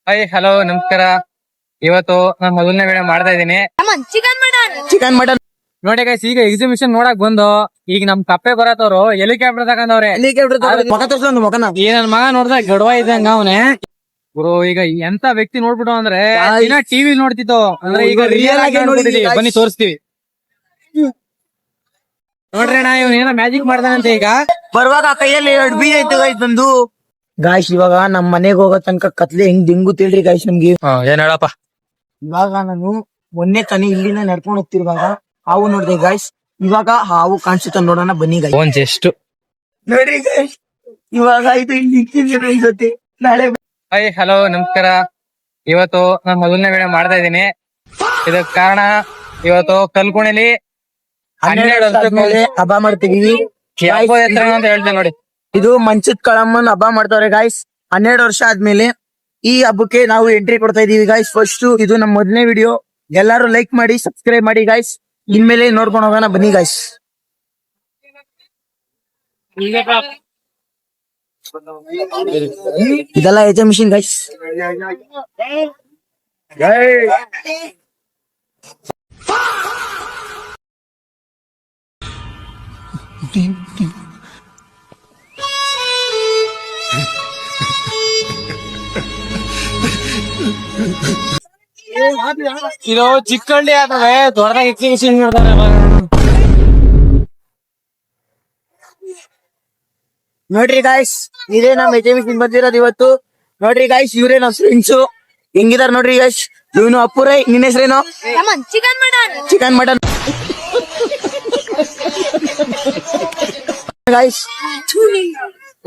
Hi hello ನಮಸ್ಕಾರ. ಇವತ್ತು ನಾನು ಮೊದಲನೇ ವಿಡಿಯೋ ಮಾಡ್ತಾ ಇದ್ದೀನಿ. ಚಿಕನ್ ಮಟನ್ ನೋಡಿ ಗೈಸ್, ಈಗ ಎಕ್ಸಿಬಿಷನ್ ನೋಡಕ್ ಬಂದು ಈಗ ನಮ್ ಕಪ್ಪೆ ಬರತ್ತವ್ರು ಹೆಲಿಕಾಪ್ಟರ್ ತಗೊಂಡವ್ರೆ. ಮುಖ ತೋರ್ಸೊಂದು ಮುಖನ ಈ ನನ್ ಮಗ ನೋಡ್ದ ಗಡ್ವ ಇದ್ದಂಗ ಅವನೇ ಗುರು. ಈಗ ಎಂತ ವ್ಯಕ್ತಿ ನೋಡ್ಬಿಟ್ಟು ಅಂದ್ರೆ ದಿನ ಟಿವಿ ನೋಡ್ತಿತ್ತು ಅಂದ್ರೆ ಈಗ ರಿಯಲ್ ಆಗಿ ನೋಡ್ತಿದೀವಿ. ಬನ್ನಿ ತೋರಿಸ್ತೀವಿ ನೋಡ್ರಿ ಅಣ್ಣ, ಇವ್ನ ಏನೋ ಮ್ಯಾಜಿಕ್ ಮಾಡ್ದಾನಂತೆ. ಈಗ ಬರುವಾಗ ಕೈಯಲ್ಲಿ 2 ಬೀಜ ಇತ್ತು ಗಾಯ್ಸ್ ಬಂದು. ಗಾಯ್ಸ್ ಇವಾಗ ನಮ್ ಮನೆಗೆ ಹೋಗೋ ತನಕ ಕತ್ಲೆ ಹೆಂಗ್ ದಿಂಗು ತಿಳ್ರಿ ಗಾಯ್ಸ್ ನಮ್ಗೆ. ಏನ್ ಹೇಳಪ್ಪ. ಇವಾಗ ನಾನು ಮೊನ್ನೆ ತನಿ ಇಲ್ಲಿಂದ ನಡ್ಕೊಂಡು ಹೋಗ್ತಿರುವಾಗ ಹಾವು ನೋಡ್ದೆ ಗಾಯ್ಸ್. ಇವಾಗ ಹಾವು ಕಾಣಿಸುತ್ತ ನೋಡೋಣ ಬನ್ನಿ ಗಾಯ್ಸ್. ಫೋನ್ ಎಷ್ಟು ನೋಡ್ರಿ ಗಾಯ್ಸ್, ಇವಾಗ ಇದು ಇಲ್ಲಿ ಇಕ್ಕಿದ್ರೆ ಅನ್ಸುತ್ತೆ. ನಾಳೆ ಹಾಯ್ ಹಲೋ ನಮಸ್ಕಾರ. ಇವತ್ತು ನಾನು ಮೊದಲನೇ ವಿಡಿಯೋ ಮಾಡ್ತಾ ಇದ್ದೀನಿ. ಇದಕ್ ಕಾರಣ ಇವತ್ತು ಕಲ್ಕುಣಿಲಿ 12 ವರ್ಷದ ಮೇಲೆ ಹಬ್ಬ ಮಾಡ್ತೀವಿ. ಹಬ್ಬ ಎತ್ತರ ಅಂತ ಹೇಳ್ತೇನೆ ನೋಡಿ. ಇದು ಮಂಚದ ಕಳಮ್ಮನ್ ಹಬ್ಬ ಮಾಡ್ತಾವ್ರೆ ಗಾಯ್ಸ್. 12 ವರ್ಷ ಆದ್ಮೇಲೆ ಈ ಹಬ್ಬಕ್ಕೆ ನಾವು ಎಂಟ್ರಿ ಕೊಡ್ತಾ ಇದೀವಿ ಗಾಯ್ಸ್. ಫಸ್ಟ್ ಇದು ನಮ್ಮ ಮೊದಲನೇ ವಿಡಿಯೋ. ಎಲ್ಲಾರು ಲೈಕ್ ಮಾಡಿ ಸಬ್ಸ್ಕ್ರೈಬ್ ಮಾಡಿ ಗಾಯ್ಸ್. ಇನ್ಮೇಲೆ ನೋಡ್ಕೊಂಡು ಹೋಗೋಣ ಬನ್ನಿ ಗಾಯ್ಸ್. ಇದೆಲ್ಲ ಎಜೆ ಮಿಷಿನ್ ಗಾಯ್ಸ್. ಇದು ಚಿಕ್ಕಳ್ಳಿ ಆತವೆ, ದೊಡ್ಡದಾಗಿ ಎಕ್ಸಿಬಿಷನ್ ಮಾಡ್ತಾರೆ. ನೋಡ್ರಿ ಗಾಯ್ಸ್, ಇದೇ ನಮ್ಮ ಎಜೆ ಮಿಷಿನ್ ಬಂದಿರೋದು ಇವತ್ತು. ನೋಡ್ರಿ ಗಾಯ್ಸ್, ಇವ್ರೇ ನಮ್ಮ ಫ್ರೆಂಡ್ಸ್. ಹೆಂಗಿದಾರ ನೋಡ್ರಿ ಗಾಯ್ಸ್. ಇವನು ಅಪ್ಪುರೈ, ನಿನ್ನ ಹೆಸರೇನು? Chicken mutton guys.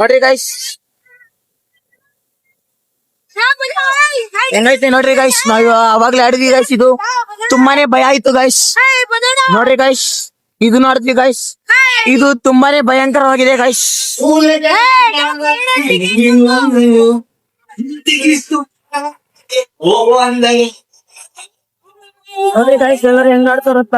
ನೋಡ್ರಿ ಗಾಯ್ಸ್ ಹೆಂಗೈತೆ ನೋಡ್ರಿ ಗಾಯ್ಸ್. ನಾವು ಅವಾಗ್ಲೇ ಆಡಿದ್ವಿ ಗಾಯ್ಸ್. ಇದು ತುಂಬಾನೇ ಭಯ ಆಯ್ತು ಗಾಯ್ಸ್. ನೋಡ್ರಿ ಗಾಯ್ಸ್, ಇದು ನೋಡಿದ್ವಿ ಗಾಯ್ಸ್. ಇದು ತುಂಬಾನೇ ಭಯಂಕರವಾಗಿದೆ ಗಾಯ್ಸ್. ನೋಡ್ರಿ ಗಾಯ್ಸ್, ಎಲ್ಲರೂ ಹೆಂಗ್ ಆಡ್ತಾರತ್ತ.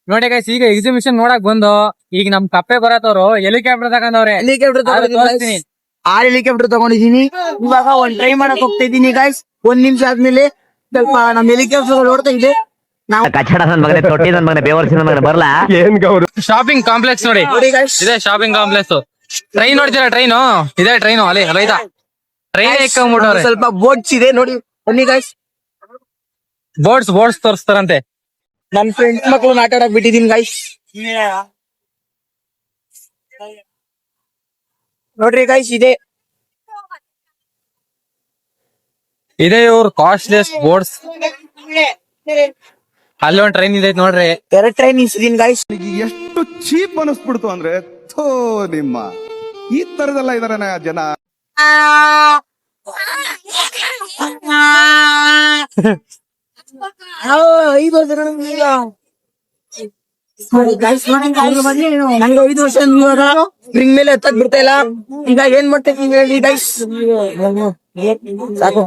ನೋಡಿ ಗೈಸ್, ಈಗ ಎಕ್ಸಿಬಿಷನ್ ನೋಡಕ್ ಬಂದು ಈಗ ನಮ್ ಕಪ್ಪೆ ಬರತ್ತವ್ರು ಹೆಲಿಕಾಪ್ಟರ್ ತಗೊಂಡವ್ರೆ. ತೋರಿಸ್ತೀನಿ. 6 ಹೆಲಿಕಾಪ್ಟರ್ ತಗೊಂಡಿದೀನಿ. ಇವಾಗ ಒಂದ್ ಟ್ರೈ ಮಾಡಕ್ ಹೋಗ್ತಾ ಇದೀನಿ ಗಾಯ್ಸ್. 1 ನಿಮಿಷ ಆದ್ಮೇಲೆ ಸ್ವಲ್ಪ ನಮ್ ಹೆಲಿಕಾಪ್ಟರ್ ಓಡ್ತಾ ಇದೆ. ನಾವು ಶಾಪಿಂಗ್ ಕಾಂಪ್ಲೆಕ್ಸ್ ನೋಡಿ. ನೋಡಿ ಗಾಯ್ಸ್, ಇದೆ ಶಾಪಿಂಗ್ ಕಾಂಪ್ಲೆಕ್ಸ್. ಟ್ರೈನ್ ನೋಡ್ತೀರಾ? ಟ್ರೈನು ಇದೆ. ಟ್ರೈನು ಅಲ್ಲಿ ರೈತ ಟ್ರೈನ್ ಎಕ್ಕೊಂಡ್ಬಿಟ್ಟವ್ರೆ. ಸ್ವಲ್ಪ ಬೋಟ್ಸ್ ಇದೆ ನೋಡಿ. ಬನ್ನಿ ಗಾಯ್ಸ್. ಬೋಟ್ಸ್ ತೋರಿಸ್ತಾರಂತೆ. ನನ್ ಫ್ರೆಂಡ್ಸ್ ಮಕ್ಳು ಆಟ ಆಡಕ್ ಬಿಟ್ಟಿದೀನಿ ಗಾಯ್ಸ್. ನೋಡ್ರಿ ಗಾಯ್ಸ್, ಇದೆ ಇವ್ರ ಕಾಸ್ಟ್ಲೆಸ್ ಬೋಟ್ಸ್. ಅಲ್ಲಿ ಒಂದ್ ಟ್ರೈನ್ ಇದೆ ನೋಡ್ರಿ. 2 ಟ್ರೈನ್ ನಿಲ್ಸಿದೀನಿ ಗಾಯ್ಸ್. ಎಷ್ಟು ಚೀಪ್ ಅನಿಸ್ಬಿಡ್ತು ಅಂದ್ರೆ, ಥೋ ನಿಮ್ಮ ಈ ತರದೆಲ್ಲ ಇದಾರೆ ಜನ. ನಂಗೆ 5 ವರ್ಷ ರಿಂಗ್ ಮೇಲೆ ಎತ್ತಕ್ ಬಿಡ್ತಾ ಇಲ್ಲ. ಈಗ ಏನ್ ಮಾಡ್ತೇನೆ ಹೇಳಿ ಗೈಸ್. ಸಾಕು,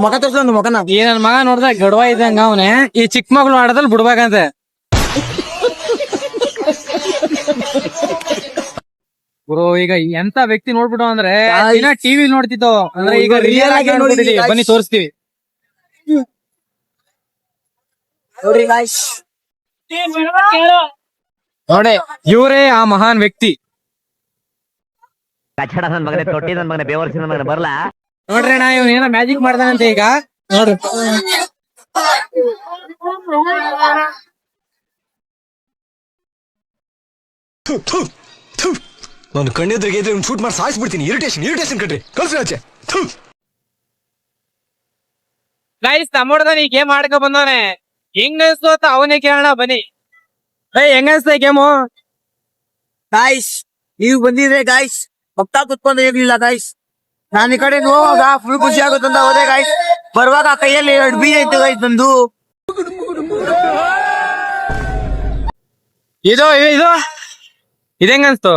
ಮುಖ ತೋರ್ಸೊಂದು ಮುಖನ. ಈ ನನ್ ಮಗ ನೋಡ್ದ ಗಡ್ವ ಇದ್ದಂಗ ಅವನೇ. ಈ ಚಿಕ್ಕ ಮಕ್ಳು ಆಡದಲ್ಲಿ ಬಿಡ್ಬೇಕಂತೆ. ಗುರು, ಈಗ ಎಂತ ವ್ಯಕ್ತಿ ನೋಡ್ಬಿಟ್ಟು ಅಂದ್ರೆ ದಿನ ಟಿವಿ ನೋಡ್ತಿತ್ತು ಅಂದ್ರೆ ಈಗ ರಿಯಲ್ ಆಗಿ ನೋಡ್ತಿದೀವಿ. ಬನ್ನಿ ತೋರಿಸ್ತೀವಿ ನೋಡ್ರಿ ಗಾಯ್ಸ್. ನೋಡಿ, ಇವರೇ ಆ ಮಹಾನ್ ವ್ಯಕ್ತಿ. ನೋಡ್ರಿ ಅಣ್ಣ, ಇವ್ನ ಏನೋ ಮ್ಯಾಜಿಕ್ ಮಾಡ್ದಾನಂತೆ. ಈಗ ನೋಡ್ರಿ, ನಾನು ಕಣ್ಣೆದ್ರಿಗೆ ಇದ್ರೆ ಶೂಟ್ ಮಾಡಿ ಸಾಯಿಸ್ಬಿಡ್ತೀನಿ. ಇರಿಟೇಷನ್ ಕಣ್ರಿ, ಕಳ್ಸಿ ಆಚೆ. ಗೈಸ್, ತಮ್ಮಡ್ದಾನ ಈ ಗೇಮ್ ಆಡ್ಕೊ ಬಂದವನೆ. ಹೆಂಗ್ ಅನ್ಸ್ತು ಅಂತ ಅವನೇ ಕೇಳೋಣ ಬನ್ನಿ. ಹೆಂಗ ಅನ್ಸ್ತ ಗೇಮು? ಗಾಯ್ಸ್, ನೀವು ಬಂದಿದ್ರೆ ಗಾಯ್ಸ್ ಪಕ್ಕ ಕುತ್ಕೊಂಡು ಇರ್ಲಿಲ್ಲ ಗಾಯ್ಸ್. ನಾನು ಈ ಕಡೆ ಹೋಗುವಾಗ ಫುಲ್ ಖುಷಿ ಆಗುತ್ತಂತ ಹೋದೆ ಗಾಯ್ಸ್. ಬರುವಾಗ ಕೈಯಲ್ಲಿ 2 ಬೀಜ ಇತ್ತು ಗಾಯ್ಸ್ ಬಂದು. ಇದು ಹೆಂಗ ಅನ್ಸ್ತು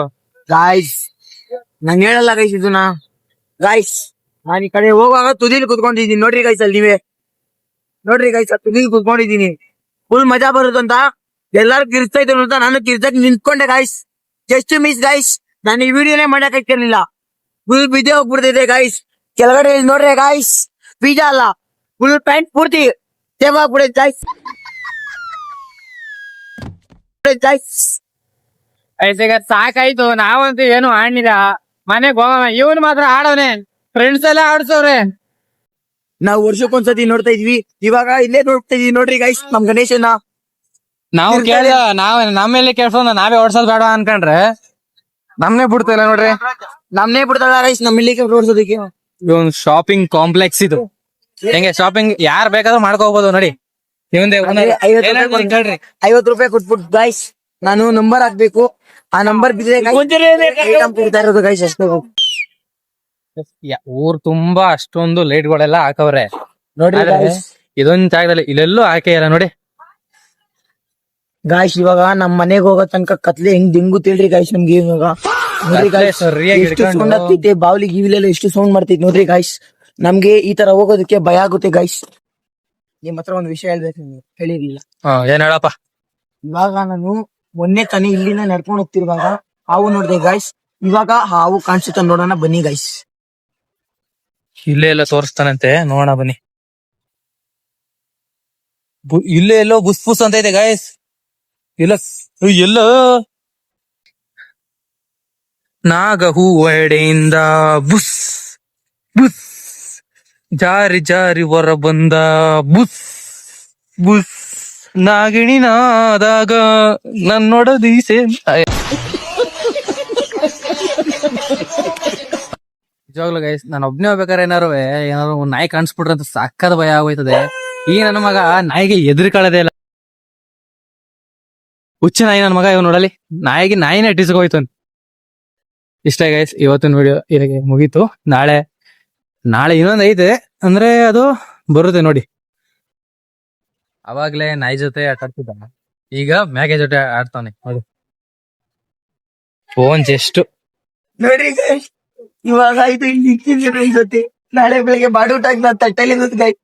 ಗಾಯ್ಸ್? ನಂಗೆ ಹೇಳಲ್ಲ ಗೈಸ್ ಇದನ್ನ. ಗಾಯ್ಸ್ ನಾನು ಈ ಕಡೆ ಹೋಗುವಾಗ ತುದಿಲಿ ಕುತ್ಕೊಂಡಿದ್ದೀನಿ ನೋಡ್ರಿ ಗೈಸ್ ಅಲ್ಲಿ ನೀವೇ ನೋಡ್ರಿ ಗೈಸ್ ತುದಿಲಿ ಕುತ್ಕೊಂಡಿದ್ದೀನಿ ಫುಲ್ ಮಜಾ ಬರುತ್ತಂತ ಎಲ್ಲಾರು ಕಿರ್ಸ್ತಾ ಇದ್ರು ಅಂತ ನಾನು ಕಿರ್ಸಕ್ ನಿಂತ್ಕೊಂಡೆ ಗಾಯ್ಸ್ ಜಸ್ಟ್ ಮಿಸ್ ಗಾಯ್ಸ್ ನಾನು ಈ ವಿಡಿಯೋನೇ ಮಾಡಕ್ ಆಗ್ತಿರ್ಲಿಲ್ಲ ಫುಲ್ ಬಿದ್ದೆ ಹೋಗ್ಬಿಡ್ತಿದೆ ಗಾಯ್ಸ್ ಕೆಳಗಡೆ ಇಲ್ಲಿ ನೋಡ್ರಿ ಗಾಯ್ಸ್ ಬೀಜ ಅಲ್ಲ ಫುಲ್ ಪ್ಯಾಂಟ್ ಪೂರ್ತಿ ಸೇವ್ ಆಗ್ಬಿಡೈತೆ ಗಾಯ್ಸ್ ಈಗ ಸಾಕಾಯ್ತು ನಾವಂತೂ ಏನು ಆಡ್ನಿಲ್ಲ ಮನೆಗ್ ಹೋಗೋಣ ಇವನ್ ಮಾತ್ರ ಆಡೋನೆ ಫ್ರೆಂಡ್ಸ್ ಎಲ್ಲ ಆಡ್ಸವ್ರೆ. ನಾವು ವರ್ಷಕ್ಕೊಂದ್ಸತಿ ನೋಡ್ತಾ ಇದ್ವಿ ಇವಾಗ ಇಲ್ಲೇ ನೋಡ್ತಾ ಇದೀವಿ ನೋಡ್ರಿ ಗೈಸ್ ನಮ್ ಗಣೇಶನ ನಾವು ಕೇಳಿದ ನಮ್ಮೇಲೆ ಕೇಳ್ಸೋಣ ನಾವೇ ಓಡ್ಸೋದ್ ಬೇಡ ಅನ್ಕೊಂಡ್ರೆ ನಮ್ನೇ ಬಿಡ್ತಿಲ್ಲ ನೋಡ್ರಿ. ನಮ್ನೇ ಬಿಡ್ತಾಳ ಗೈಸ್ ನಮ್ಮ ಇಲ್ಲಿಗೆ ಓಡಿಸೋದಕ್ಕೆ ಇವನ್ ಶಾಪಿಂಗ್ ಕಾಂಪ್ಲೆಕ್ಸ್ ಇದು ಹೆಂಗೆ ಶಾಪಿಂಗ್ ಯಾರ್ ಬೇಕಾದ್ರೂ ಮಾಡ್ಕೋಬಹುದು ನೋಡಿ. ಇವಂದೇ ₹50 ಕೊಟ್ಬಿಟ್ಟು ಗೈಸ್ ನಾನು ನಂಬರ್ ಹಾಕ್ಬೇಕು ಆ ನಂಬರ್ ಬಿದ್ರೆ ಕೊಡ್ತಾ ಇರೋದು ಗೈಸ್ ಅಷ್ಟೇ. ಊರ್ ತುಂಬಾ ಅಷ್ಟೊಂದು ಲೈಟ್ಗಳೆಲ್ಲ ಹಾಕವ್ರೆ ನೋಡ್ರಿ ಆದ್ರೆ guys. ಇದೊಂದ್ ಜಾಗದಲ್ಲಿ ಇಲ್ಲೆಲ್ಲೂ ಹಾಕೇ ಇಲ್ಲ ನೋಡಿ. ಗಾಯ್ಸ್ ಇವಾಗ ನಮ್ ಮನೆಗ್ ಹೋಗೋ ತನಕ ಕತ್ಲೆ ಹೆಂಗ್ ದಿಂಗು ತಿಳ್ರಿ ಗಾಯ್ಸ್ ನಮ್ಗೆ ಇವಾಗ ನೋಡ್ರಿ ಕತ್ಲೆ ಗಾಯ್ಸ್ ಸರಿಯಾಗಿ ಎಷ್ಟು ಹಿಡ್ಕೊಂಡು. ಸೌಂಡ್ ಆಗ್ತೈತೆ ಬಾವ್ಲಿ ಗಿವಿಲೆಲ್ಲ ಎಷ್ಟು ಸೌಂಡ್ ಮಾಡ್ತೈತೆ ನೋಡ್ರಿ ಗಾಯ್ಸ್ ನಮ್ಗೆ ಈ ತರ ಹೋಗೋದಕ್ಕೆ ಭಯ ಆಗುತ್ತೆ ಗಾಯ್ಸ್. ನಿಮ್ ಹತ್ರ ಒಂದ್ ವಿಷಯ ಹೇಳ್ಬೇಕು ನೀವು ಹೇಳಿರ್ಲಿಲ್ಲ. ಏನ್ ಹೇಳಪ್ಪ. ಇವಾಗ ನಾನು ಮೊನ್ನೆ ತಾನೇ ಇಲ್ಲಿಂದ ನಡ್ಕೊಂಡು ಹೋಗ್ತಿರುವಾಗ ಹಾವು ನೋಡ್ದೆ ಗಾಯ್ಸ್ ಇವಾಗ ಹಾವು ಕಾಣಿಸುತ್ತ ನೋಡೋಣ ಬನ್ನಿ ಗಾಯ್ಸ್. ಇಲ್ಲೇ ಎಲ್ಲ ತೋರಿಸ್ತಾನಂತೆ ನೋಡೋಣ ಬನ್ನಿ. ಇಲ್ಲೇ ಎಲ್ಲೋ ಬುಸ್ ಬುಸ್ ಅಂತ ಇದೆ ಗಾಯಸ್. ಇಲ್ಲ ಎಲ್ಲೋ ನಾಗ ಹೂವಡೆಯಿಂದ ಬುಸ್ ಬುಸ್ ಜಾರಿ ಜಾರಿ ಹೊರ ಬಂದ ಬುಸ್ ಬುಸ್ ನಾಗಿಣಿನಾದಾಗ ನನ್ನೊಡದೀಸೆ. ನಿಜವಾಗ್ಲೂ ಗೈಸ್ ನಾನು ಒಬ್ನೇ ಹೋಗ್ಬೇಕಾದ್ರೆ ಏನಾರು ಒಂದ್ ನಾಯಿ ಕಾಣಿಸ್ಬಿಟ್ರೆ ಅಂತ ಸಕ್ಕದ ಭಯ ಆಗೋಯ್ತದೆ. ಈ ನನ್ನ ಮಗ ನಾಯಿಗೆ ಎದುರುಕೊಳ್ಳೋದೇ ಇಲ್ಲ. ಹುಚ್ಚ ನಾಯಿ ನನ್ನ ಮಗ ಇವ್ ನೋಡಲಿ ನಾಯಿನೇ ಇಟ್ಟಿಸ್ಕೋಯ್ತು. ಇಷ್ಟ ಗೈಸ್ ಇವತ್ತಿನ ವಿಡಿಯೋ ಇಲ್ಲಿಗೆ ಮುಗೀತು. ನಾಳೆ ಇನ್ನೊಂದ್ ಐತೆ ಅಂದ್ರೆ ಅದು ಬರುತ್ತೆ ನೋಡಿ. ಅವಾಗ್ಲೇ ನಾಯಿ ಜೊತೆ ಆಟ ಆಡ್ತಿದ್ದ ಈಗ ಮ್ಯಾಗೆ ಜೊತೆ ಆಡ್ತಾನೆ ಅದು ಫೋನ್ ಜಸ್ಟ್ ನೋಡ್ರಿ guys, ಇವಾಗ ಇದು ಇಲ್ಲಿ ಇಕ್ಕಿದ್ರು ಅನ್ಸತ್ತೆ ನಾಳೆ ಬೆಳಿಗ್ಗೆ ಬಾಡೂಟ ನಾನು ತಟ್ಟಲಿ ಗಾಯ್